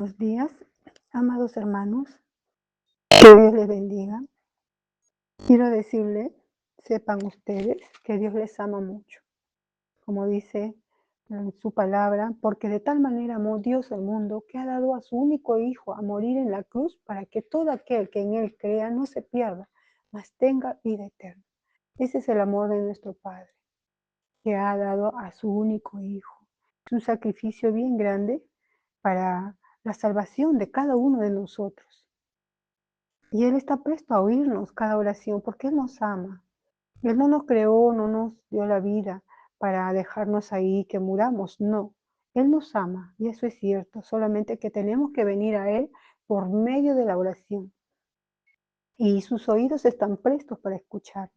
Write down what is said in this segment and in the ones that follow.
Buenos días, amados hermanos, que Dios les bendiga. Quiero decirles, sepan ustedes que Dios les ama mucho, como dice en su palabra, porque de tal manera amó Dios al mundo que ha dado a su único Hijo a morir en la cruz para que todo aquel que en Él crea no se pierda, mas tenga vida eterna. Ese es el amor de nuestro Padre, que ha dado a su único Hijo. Es un sacrificio bien grande para la salvación de cada uno de nosotros. Y Él está presto a oírnos cada oración porque Él nos ama. Él no nos creó, no nos dio la vida para dejarnos ahí que muramos, no. Él nos ama y eso es cierto, solamente que tenemos que venir a Él por medio de la oración y sus oídos están prestos para escuchar.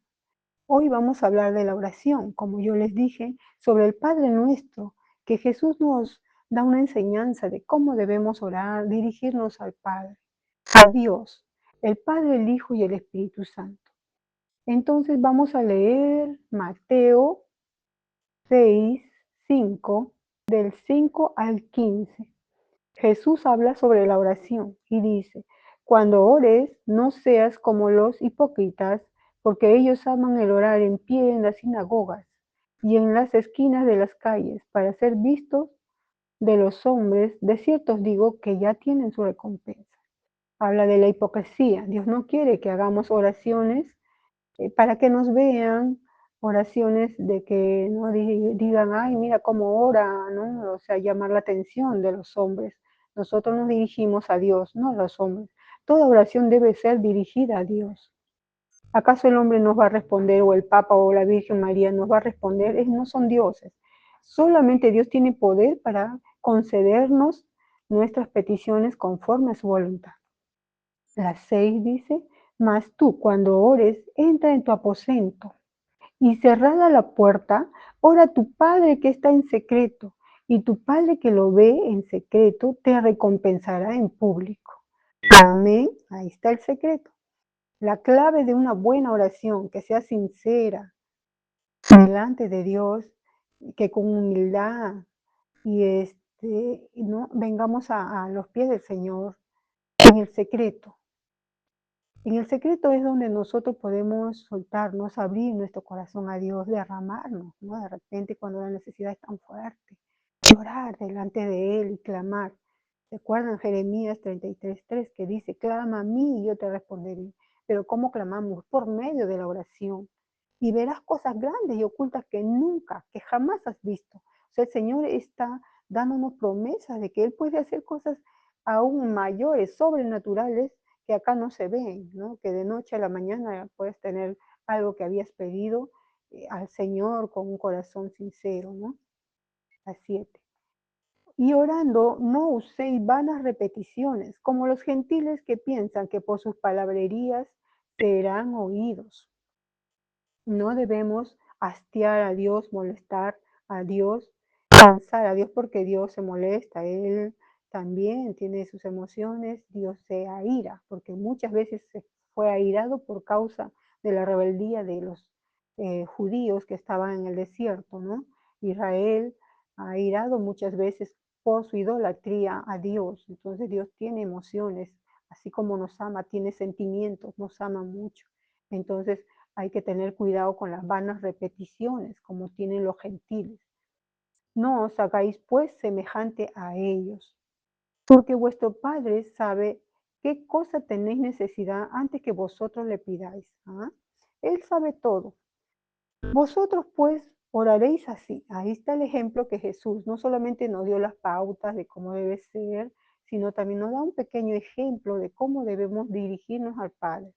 Hoy vamos a hablar de la oración, como yo les dije, sobre el Padre Nuestro, que Jesús nos da una enseñanza de cómo debemos orar, dirigirnos al Padre, a Dios, el Padre, el Hijo y el Espíritu Santo. Entonces vamos a leer Mateo 6, 5, del 5 al 15. Jesús habla sobre la oración y dice, cuando ores, no seas como los hipócritas, porque ellos aman el orar en pie en las sinagogas y en las esquinas de las calles para ser vistos de los hombres. De cierto os digo que ya tienen su recompensa. Habla de la hipocresía. Dios no quiere que hagamos oraciones para que nos vean, oraciones de que no digan, ay, mira cómo ora, ¿no? O sea, llamar la atención de los hombres. Nosotros nos dirigimos a Dios, no a los hombres. Toda oración debe ser dirigida a Dios. ¿Acaso el hombre nos va a responder o el Papa o la Virgen María nos va a responder? No son dioses. Solamente Dios tiene poder para concedernos nuestras peticiones conforme a su voluntad. Las 6 dice, mas tú cuando ores, entra en tu aposento y cerrada la puerta, ora a tu Padre que está en secreto, y tu Padre que lo ve en secreto te recompensará en público. Amén. Ahí está el secreto. La clave de una buena oración, que sea sincera delante de Dios, que con humildad y no vengamos a los pies del Señor en el secreto. En el secreto es donde nosotros podemos soltarnos, abrir nuestro corazón a Dios, derramarnos, ¿no? De repente cuando la necesidad es tan fuerte, llorar delante de Él y clamar. ¿Recuerdan Jeremías 33:3 que dice, clama a mí y yo te responderé? Pero ¿cómo clamamos? Por medio de la oración. Y verás cosas grandes y ocultas que nunca, que jamás has visto. O sea, el Señor está dándonos promesas de que Él puede hacer cosas aún mayores, sobrenaturales, que acá no se ven, ¿no? Que de noche a la mañana puedes tener algo que habías pedido al Señor con un corazón sincero, ¿no? Las 7. Y orando no uséis vanas repeticiones, como los gentiles que piensan que por sus palabrerías serán oídos. No debemos hastiar a Dios, molestar a Dios, cansar a Dios porque Dios se molesta. Él también tiene sus emociones, Dios se aira, porque muchas veces se fue airado por causa de la rebeldía de los judíos que estaban en el desierto, ¿no? Israel ha airado muchas veces por su idolatría a Dios. Entonces Dios tiene emociones, así como nos ama, tiene sentimientos, nos ama mucho. Entonces hay que tener cuidado con las vanas repeticiones, como tienen los gentiles. No os hagáis pues semejante a ellos, porque vuestro Padre sabe qué cosa tenéis necesidad antes que vosotros le pidáis. ¿Ah? Él sabe todo. Vosotros pues oraréis así. Ahí está el ejemplo que Jesús no solamente nos dio las pautas de cómo debe ser, sino también nos da un pequeño ejemplo de cómo debemos dirigirnos al Padre.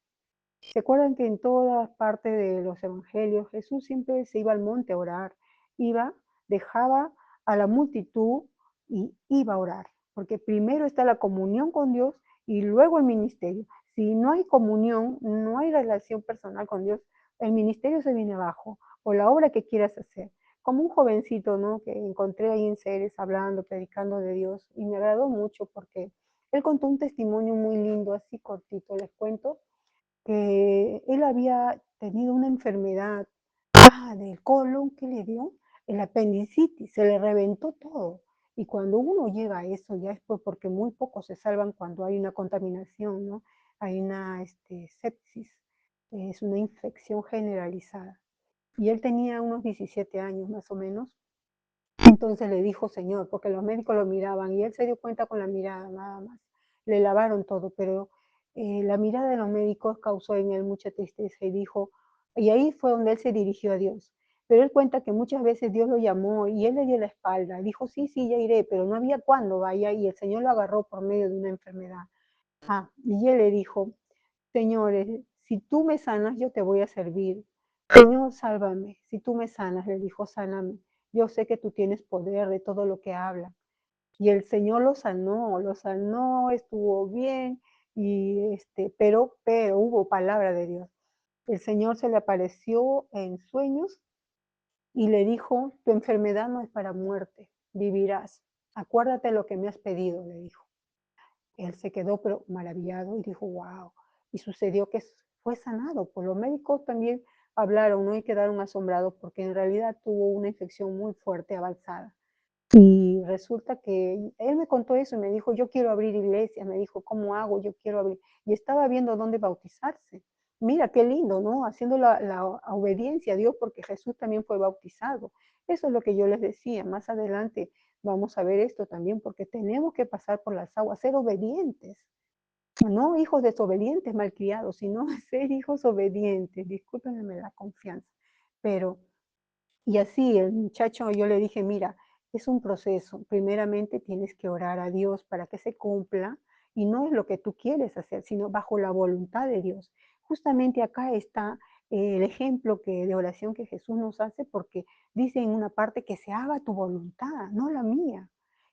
¿Se acuerdan que en todas partes de los evangelios Jesús siempre se iba al monte a orar? Iba, dejaba a la multitud y iba a orar, porque primero está la comunión con Dios y luego el ministerio. Si no hay comunión, no hay relación personal con Dios, el ministerio se viene abajo, o la obra que quieras hacer. Como un jovencito, ¿no? Que encontré ahí en Ceres hablando, predicando de Dios, y me agradó mucho porque él contó un testimonio muy lindo, así cortito, les cuento que él había tenido una enfermedad del colon que le dio, el apendicitis, se le reventó todo. Y cuando uno llega a eso, ya es porque muy pocos se salvan cuando hay una contaminación, ¿no? Hay una sepsis, es una infección generalizada. Y él tenía unos 17 años más o menos. Entonces le dijo Señor, porque los médicos lo miraban y él se dio cuenta con la mirada nada más. Le lavaron todo, pero la mirada de los médicos causó en él mucha tristeza y dijo, y ahí fue donde él se dirigió a Dios. Pero él cuenta que muchas veces Dios lo llamó y él le dio la espalda. Dijo, sí, sí, ya iré, pero no había cuándo vaya y el Señor lo agarró por medio de una enfermedad. Y él le dijo, Señores, si tú me sanas, yo te voy a servir. Señor, sálvame. Si tú me sanas, le dijo, sáname. Yo sé que tú tienes poder de todo lo que habla. Y el Señor lo sanó, estuvo bien, y pero hubo palabra de Dios. El Señor se le apareció en sueños y le dijo, tu enfermedad no es para muerte, vivirás. Acuérdate lo que me has pedido, le dijo. Él se quedó pero maravillado y dijo, wow. Y sucedió que fue sanado. Pues los médicos también hablaron, ¿no? Y quedaron asombrados porque en realidad tuvo una infección muy fuerte, avanzada. Y resulta que él me contó eso y me dijo, yo quiero abrir iglesia, me dijo, ¿cómo hago? Yo quiero abrir. Y estaba viendo dónde bautizarse. Mira qué lindo, ¿no? Haciendo la obediencia a Dios porque Jesús también fue bautizado. Eso es lo que yo les decía. Más adelante vamos a ver esto también porque tenemos que pasar por las aguas, ser obedientes. No hijos desobedientes, malcriados, sino ser hijos obedientes. Discúlpenme la confianza. Pero y así el muchacho, yo le dije, mira, es un proceso. Primeramente tienes que orar a Dios para que se cumpla y no es lo que tú quieres hacer, sino bajo la voluntad de Dios. Justamente acá está el ejemplo de oración que Jesús nos hace porque dice en una parte que se haga tu voluntad, no la mía.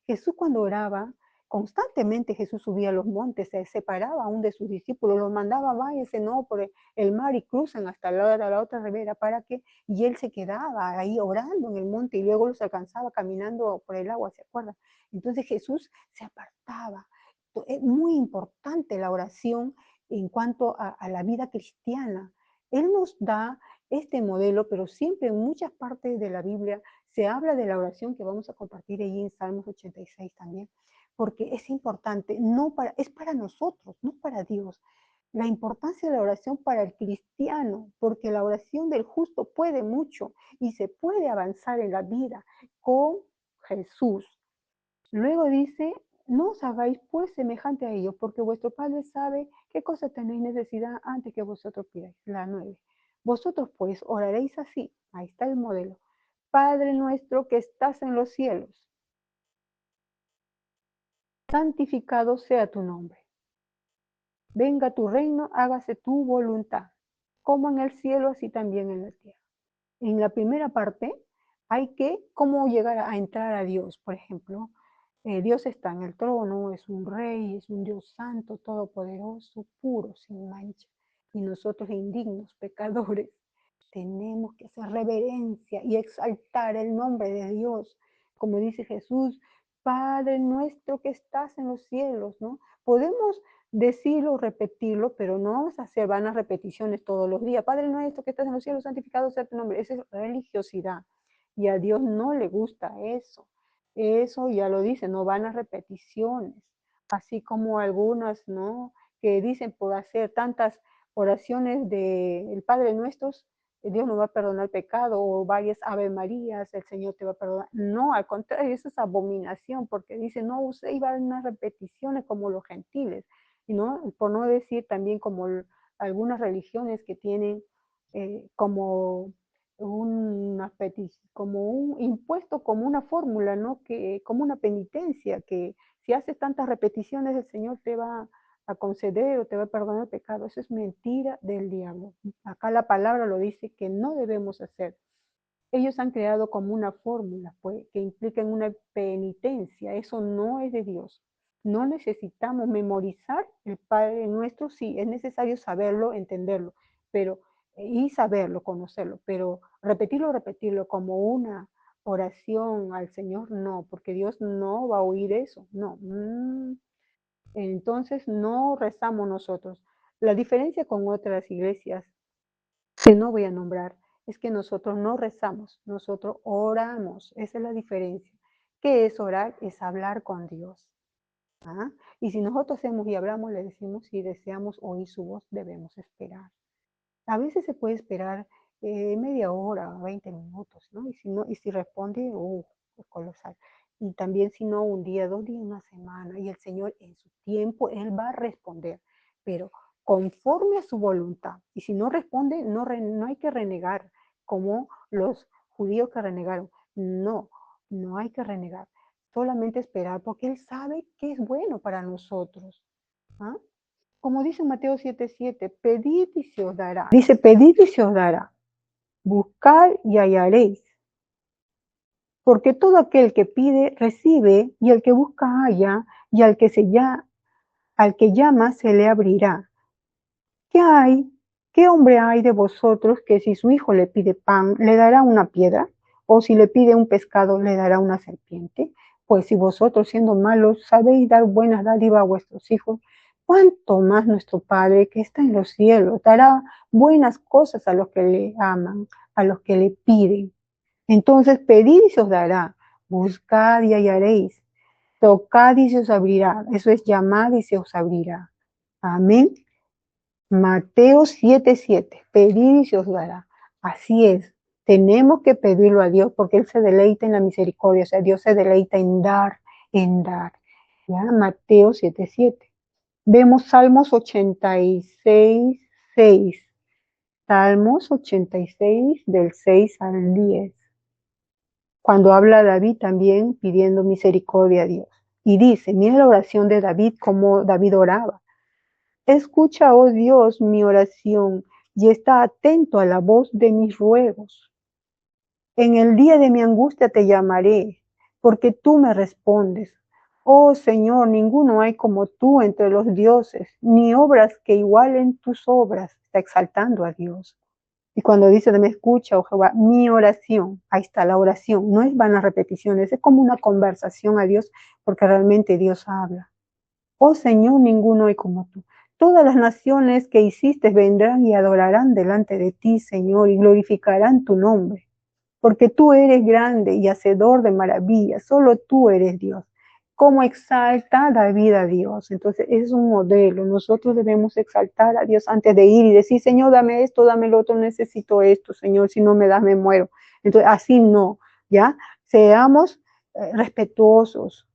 Jesús cuando oraba, constantemente Jesús subía a los montes, se separaba aún de sus discípulos, los mandaba, váyase, no, por el mar y cruzan hasta la otra ribera para que y él se quedaba ahí orando en el monte y luego los alcanzaba caminando por el agua, ¿se acuerdan? Entonces Jesús se apartaba. Es muy importante la oración en cuanto a la vida cristiana. Él nos da este modelo, pero siempre en muchas partes de la Biblia se habla de la oración que vamos a compartir ahí en Salmos 86 también, porque es importante, es para nosotros, no para Dios la importancia de la oración para el cristiano, porque la oración del justo puede mucho y se puede avanzar en la vida con Jesús. Luego dice, no os hagáis pues semejante a ellos, porque vuestro Padre sabe qué cosa tenéis necesidad antes que vosotros pidáis. La 9. Vosotros pues oraréis así, ahí está el modelo. Padre nuestro que estás en los cielos, santificado sea tu nombre. Venga tu reino, hágase tu voluntad, como en el cielo, así también en la tierra. En la primera parte hay que, cómo llegar a entrar a Dios, por ejemplo. Dios está en el trono, es un rey, es un Dios santo, todopoderoso, puro, sin mancha. Y nosotros indignos, pecadores, tenemos que hacer reverencia y exaltar el nombre de Dios. Como dice Jesús, Padre nuestro que estás en los cielos, ¿no? Podemos decirlo, repetirlo, pero no vamos a hacer vanas repeticiones todos los días. Padre nuestro que estás en los cielos, santificado sea tu nombre. Esa es religiosidad. Y a Dios no le gusta eso. Eso ya lo dice, no vanas repeticiones. Así como algunas, ¿no? Que dicen por hacer tantas oraciones del Padre Nuestros, Dios nos va a perdonar el pecado, o varias Ave Marías, el Señor te va a perdonar. No, al contrario, eso es abominación, porque dice, no uséis vanas repeticiones como los gentiles, ¿no? Por no decir también como algunas religiones que tienen como como un impuesto, como una fórmula, ¿no? Como una penitencia, que si haces tantas repeticiones el Señor te va a conceder o te va a perdonar el pecado. Eso es mentira del diablo. Acá la palabra lo dice que no debemos hacer. Ellos han creado como una fórmula pues, que implica una penitencia. Eso no es de Dios. No necesitamos memorizar el Padre Nuestro, sí, es necesario saberlo, entenderlo, pero y saberlo, conocerlo, pero repetirlo como una oración al Señor, no, porque Dios no va a oír eso, no. Entonces no rezamos nosotros. La diferencia con otras iglesias que no voy a nombrar es que nosotros no rezamos, nosotros oramos. Esa es la diferencia. ¿Qué es orar? Es hablar con Dios. ¿Ah? Y si nosotros hacemos y hablamos, le decimos, si deseamos oír su voz, debemos esperar. A veces se puede esperar media hora, 20 minutos, ¿no? Y si responde, es colosal. Y también si no, un día, 2 días, una semana. Y el Señor en su tiempo, Él va a responder, pero conforme a su voluntad. Y si no responde, no hay que renegar, como los judíos que renegaron. No, no hay que renegar. Solamente esperar, porque Él sabe que es bueno para nosotros. ¿Ah? Como dice Mateo 7:7, pedid y se os dará. Dice, pedid y se os dará. Buscad y hallaréis. Porque todo aquel que pide, recibe, y el que busca, halla, y al que llama, se le abrirá. ¿Qué hay? ¿Qué hombre hay de vosotros que si su hijo le pide pan, le dará una piedra? ¿O si le pide un pescado, le dará una serpiente? Pues si vosotros, siendo malos, sabéis dar buenas dádivas a vuestros hijos, ¿cuánto más nuestro Padre que está en los cielos dará buenas cosas a los que le aman, a los que le piden? Entonces pedid y se os dará, buscad y hallaréis, tocad y se os abrirá. Eso es, llamad y se os abrirá. Amén. Mateo 7:7, pedid y se os dará. Así es, tenemos que pedirlo a Dios porque Él se deleita en la misericordia, o sea, Dios se deleita en dar, en dar. ¿Ya? Mateo 7:7. Vemos Salmos 86:6. Salmos 86 del 6 al 10. Cuando habla David también pidiendo misericordia a Dios. Y dice, mira la oración de David, como David oraba. Escucha, oh Dios, mi oración, y está atento a la voz de mis ruegos. En el día de mi angustia te llamaré, porque tú me respondes. Oh Señor, ninguno hay como tú entre los dioses, ni obras que igualen tus obras. Está exaltando a Dios. Y cuando dice, me escucha, oh Jehová, mi oración, ahí está la oración, no es vanas repeticiones, es como una conversación a Dios, porque realmente Dios habla. Oh Señor, ninguno hay como tú. Todas las naciones que hiciste vendrán y adorarán delante de ti, Señor, y glorificarán tu nombre. Porque tú eres grande y hacedor de maravillas, solo tú eres Dios. ¿Cómo exalta David a Dios? Entonces, es un modelo. Nosotros debemos exaltar a Dios antes de ir y decir, Señor, dame esto, dame lo otro, necesito esto, Señor, si no me das, me muero. Entonces, así no, ¿ya? Seamos respetuosos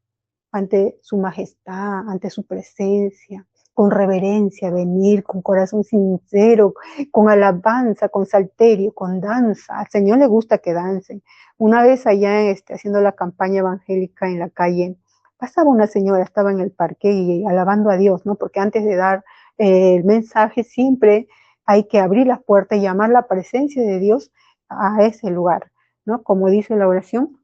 ante su majestad, ante su presencia, con reverencia, venir con corazón sincero, con alabanza, con salterio, con danza. Al Señor le gusta que dancen. Una vez allá haciendo la campaña evangélica en la calle, pasaba una señora, estaba en el parque y alabando a Dios, ¿no? Porque antes de dar el mensaje siempre hay que abrir las puertas y llamar la presencia de Dios a ese lugar, ¿no? Como dice la oración,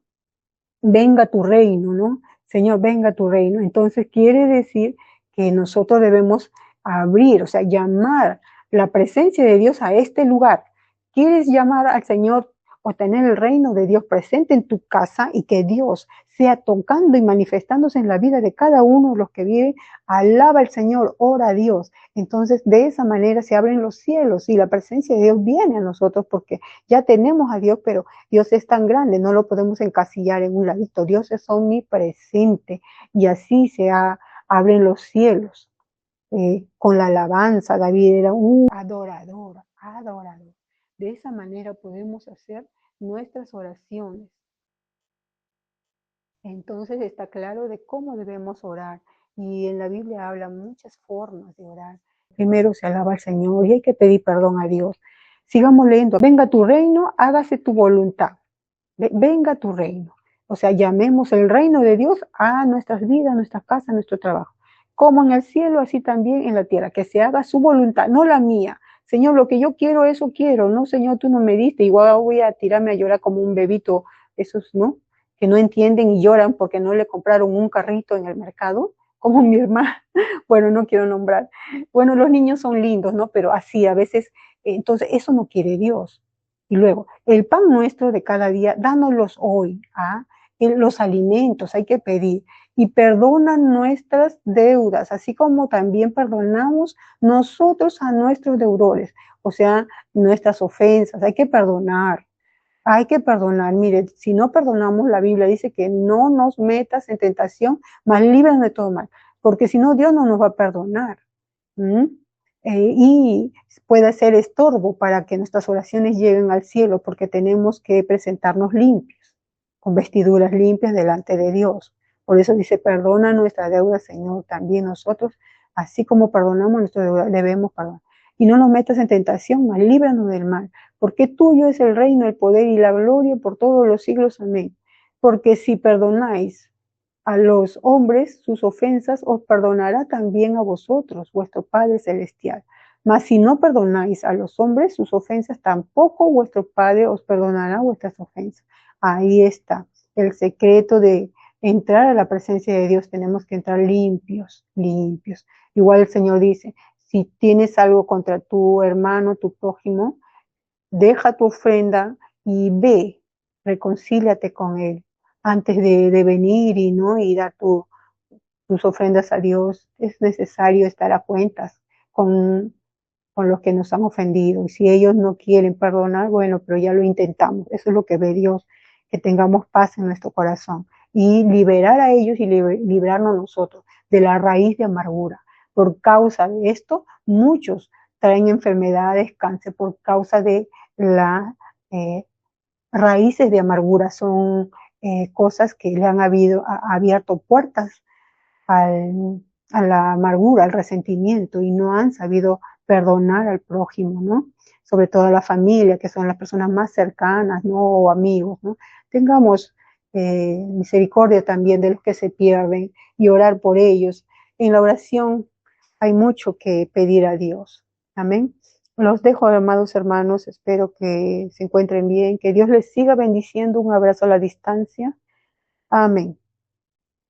venga tu reino, ¿no? Señor, venga tu reino. Entonces quiere decir que nosotros debemos abrir, o sea, llamar la presencia de Dios a este lugar. ¿Quieres llamar al Señor o tener el reino de Dios presente en tu casa y que Dios sea tocando y manifestándose en la vida de cada uno de los que vive? Alaba al Señor, ora a Dios. Entonces, de esa manera se abren los cielos y la presencia de Dios viene a nosotros porque ya tenemos a Dios, pero Dios es tan grande, no lo podemos encasillar en un ladito. Dios es omnipresente y así abren los cielos. Con la alabanza, David era un adorador, adorador. De esa manera podemos hacer nuestras oraciones. Entonces está claro de cómo debemos orar. Y en la Biblia habla muchas formas de orar. Primero se alaba al Señor y hay que pedir perdón a Dios. Sigamos leyendo. Venga tu reino, hágase tu voluntad. Venga tu reino. O sea, llamemos el reino de Dios a nuestras vidas, a nuestras casas, a nuestro trabajo. Como en el cielo, así también en la tierra. Que se haga su voluntad, no la mía. Señor, lo que yo quiero, eso quiero. No, Señor, tú no me diste. Igual voy a tirarme a llorar como un bebito. Esos, ¿no? Que no entienden y lloran porque no le compraron un carrito en el mercado. Como mi hermana. Bueno, no quiero nombrar. Bueno, los niños son lindos, ¿no? Pero así a veces, entonces eso no quiere Dios. Y luego, el pan nuestro de cada día, dánoslos hoy. ¿Ah? Los alimentos hay que pedir. Y perdona nuestras deudas, así como también perdonamos nosotros a nuestros deudores. O sea, nuestras ofensas, hay que perdonar. Hay que perdonar. Mire, si no perdonamos, la Biblia dice que no nos metas en tentación, mas líbranos de todo mal. Porque si no, Dios no nos va a perdonar. ¿Mm? Y puede ser estorbo para que nuestras oraciones lleguen al cielo, porque tenemos que presentarnos limpios, con vestiduras limpias delante de Dios. Por eso dice, perdona nuestra deuda, Señor, también nosotros, así como perdonamos nuestra deuda, debemos perdonar. Y no nos metas en tentación, mas líbranos del mal, porque tuyo es el reino, el poder y la gloria por todos los siglos. Amén. Porque si perdonáis a los hombres sus ofensas, os perdonará también a vosotros, vuestro Padre Celestial. Mas si no perdonáis a los hombres sus ofensas, tampoco vuestro Padre os perdonará vuestras ofensas. Ahí está el secreto de entrar a la presencia de Dios. Tenemos que entrar limpios, limpios. Igual el Señor dice, si tienes algo contra tu hermano, tu prójimo, deja tu ofrenda y ve, reconcíliate con él antes de venir y dar tus ofrendas a Dios. Es necesario estar a cuentas con, con los que nos han ofendido. Y si ellos no quieren perdonar, bueno, pero ya lo intentamos. Eso es lo que ve Dios, que tengamos paz en nuestro corazón y liberar a ellos y librarnos nosotros de la raíz de amargura. Por causa de esto, muchos traen enfermedades, cáncer, por causa de las raíces de amargura. Son cosas que le han abierto puertas a la amargura, al resentimiento, y no han sabido perdonar al prójimo, ¿no? Sobre todo a la familia, que son las personas más cercanas, ¿no? O amigos, ¿no? Tengamos misericordia también de los que se pierden y orar por ellos. En la oración hay mucho que pedir a Dios. Amén. Los dejo, amados hermanos. Espero que se encuentren bien, que Dios les siga bendiciendo. Un abrazo a la distancia. Amén.